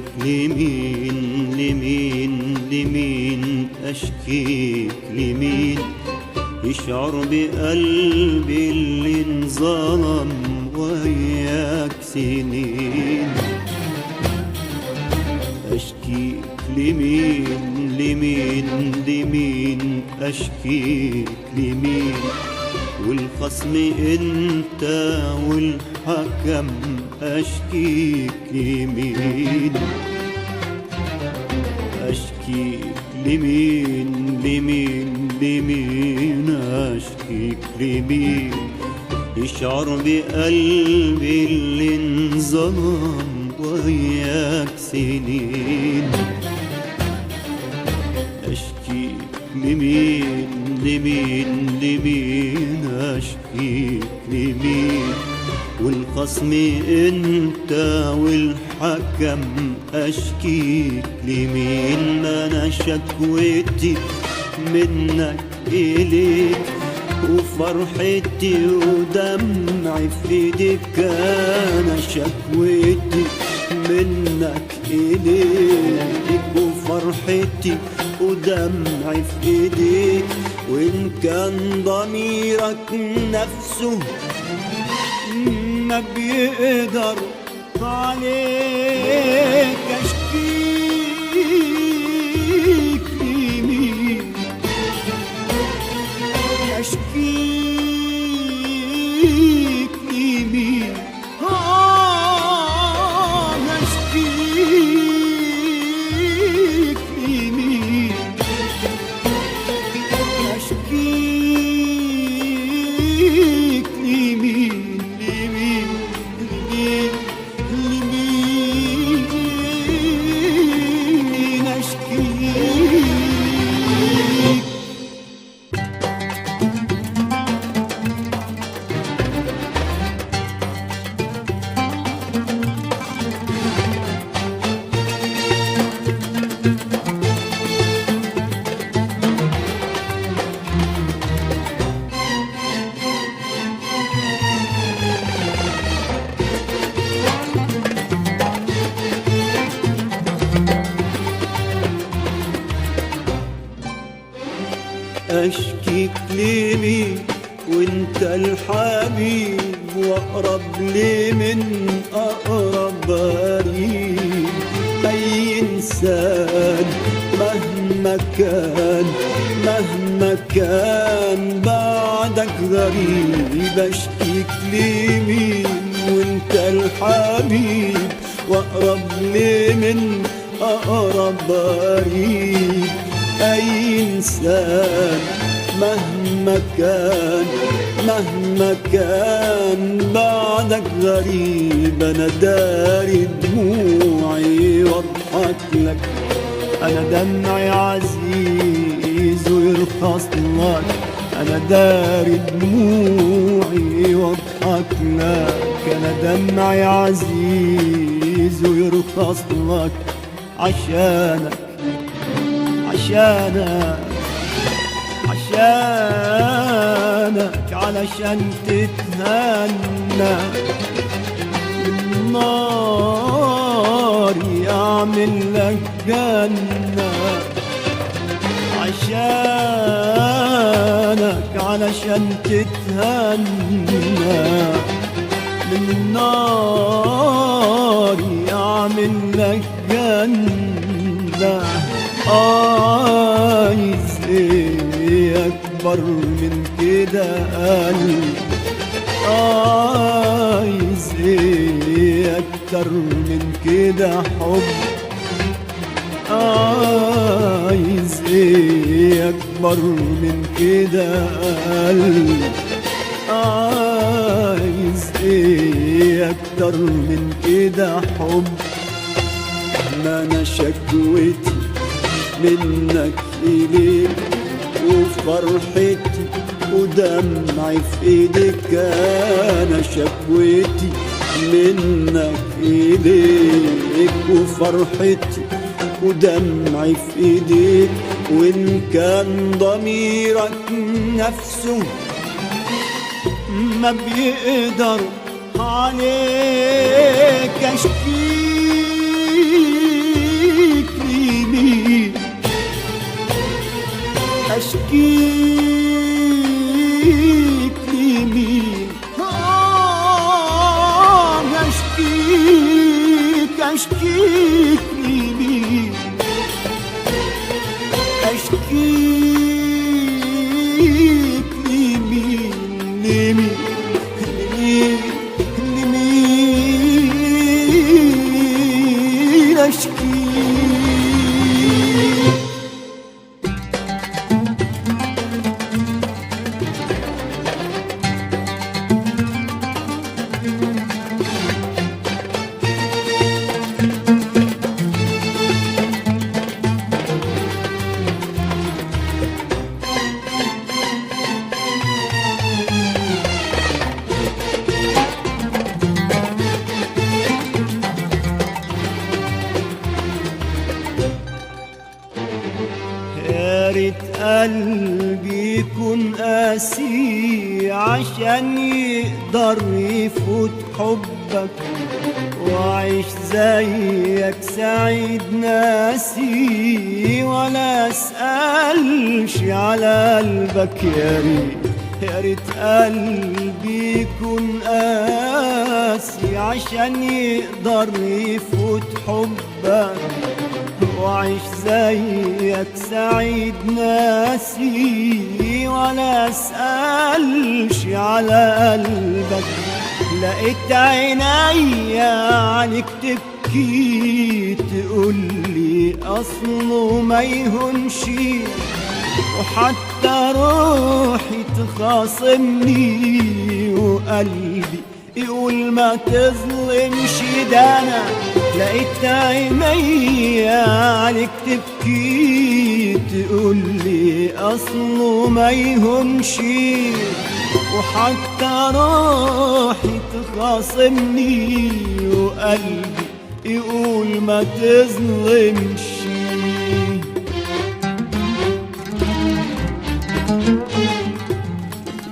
أشكيك لمين لمين لمين أشكيك لمين يشعر بقلبي اللي انظلم وياك سنين. أشكيك لمين لمين لمين أشكيك لمين والخصم انت والحكم أشكيك لمين. أشكيك لمين لمين لمين أشكيك لمين يشعر بقلبي اللي انظلم وياك سنين. أشكيك لمين لمين لمين أشكيك لمين والخصم انت والحكم أشكيك لمين. ما أنا شكوتي منك إليك وفرحتي ودمعي في ايديك. أنا شكوتي منك إليك وفرحتي ودمعي في ايديك. وإن كان ضميرك نفسه ما بيقدر عليك أشكيك لمين. أشكيك لمين أشكيك لمين. أشكيك لمين لمين لمين لمين أشكيك. أشكيك لمين وانت الحبيب واقرب لي من اقرب قريب. اي انسان مهما كان بعدك غريب. أشكيك لمين وانت الحبيب واقرب لي من اقرب قريب. أي إنسان مهما كان بعدك غريب. أنا داري دموعي واضحك لك. أنا دمعي عزيز ويرخص لك. أنا داري دموعي واضحك لك. أنا دمعي عزيز ويرخص لك. عشانك علشان تتهنى بالنار يعمل لك جنة. عشانك علشان تتهنى بالنار يعمل لك جنة. عايز ايه اكبر من كده قلب. عايز ايه اكتر من كده حب. عايز ايه اكبر من كده قلب. عايز ايه اكتر من كده حب. ما انا شكوتي منك إليك وفرحتي ودمعي في ايديك. أنا شكوتي منك إليك وفرحتي ودمعي في ايديك. وإن كان ضميرك نفسه ما بيقدر عليك أشكيك أشكيك لمين أشكيك لمين أشكيك لمين لمين لمين أشكيك يا ريت قلبي يكون قاسي عشان يقدر يفوت حبك وعيش زيك سعيد ناسي ولا اسألش على قلبك. يا ريت قلبي يكون قاسي عشان يقدر يفوت حبك وعيش زيك سعيد ناسي ولا اسألش على قلبك. لقيت عينيا عليك تبكي تقولي اصله ما يهونش وحتى روحي تخاصمني وقلبي يقول ما تظلمش. ده انا لقيت عينيا عليك تبكي تقولي اصله ما يهونش وحتى روحي تخاصمني وقلبي يقول ما تظلمش.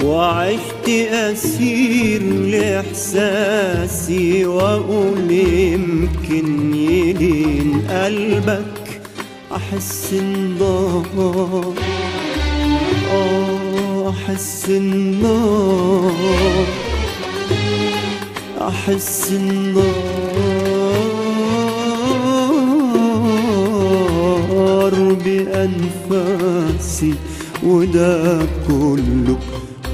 وعشت أسير لإحساسي وأقول يمكن يلين قلبك أحس النار أحس النار أحس النار بأنفاسي وده كله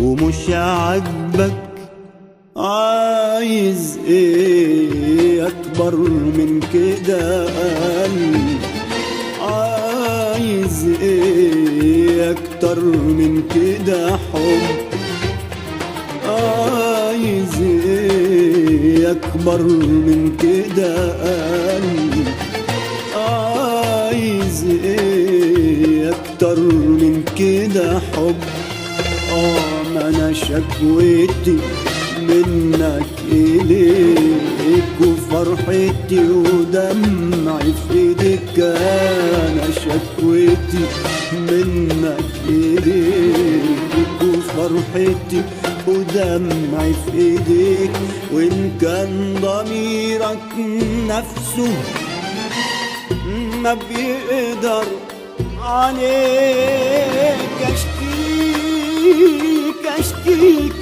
ومش عاجبك. عايز ايه اكبر من كده قلبي؟ عايز ايه اكتر من كده حب؟ عايز ايه اكبر من كده قلبي؟ عايز ايه اكتر من كده حب؟ ما انا شكوتي منك إليك وفرحتي ودمعي في ايديك. انا شكوتي منك إليك وفرحتي ودمعي في ايديك. وان كان ضميرك نفسه ما بيقدر عليك أشكيك